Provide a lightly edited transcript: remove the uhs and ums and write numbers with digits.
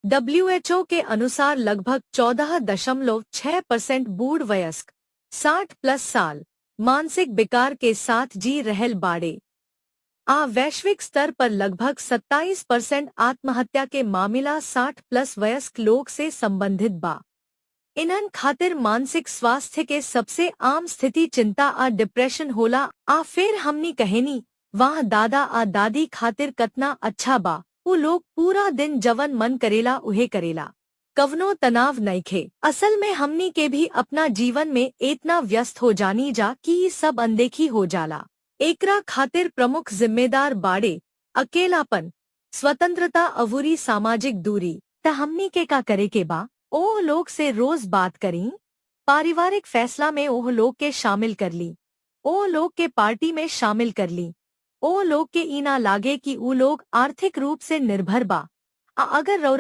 WHO के अनुसार लगभग 14.6% बूढ़ वयस्क 60+ साल मानसिक विकार के साथ जी रहल बाड़े। वैश्विक स्तर पर लगभग 27% आत्महत्या के मामला 60+ वयस्क लोग से संबंधित बा। इन्हन खातिर मानसिक स्वास्थ्य के सबसे आम स्थिति चिंता डिप्रेशन होला। फिर हमनी कहेनी वाह दादा दादी खातिर कतना अच्छा बा, उ लोग पूरा दिन जवन मन करेला उहे करेला, कवनो तनाव नइखे। असल में हमनी के भी अपना जीवन में इतना व्यस्त हो जानी जा कि ये सब अनदेखी हो जाला। एकरा खातिर प्रमुख जिम्मेदार बाड़े अकेलापन, स्वतंत्रता अवूरी सामाजिक दूरी। त हमनी के का करे के बा? ओह लोग से रोज बात करी, पारिवारिक फैसला में ओह लोग के शामिल कर ली, ओह लोग के पार्टी में शामिल कर ली, ओह लोग के इना लागे कि उ लोग आर्थिक रूप से निर्भर बा। अगर रौरा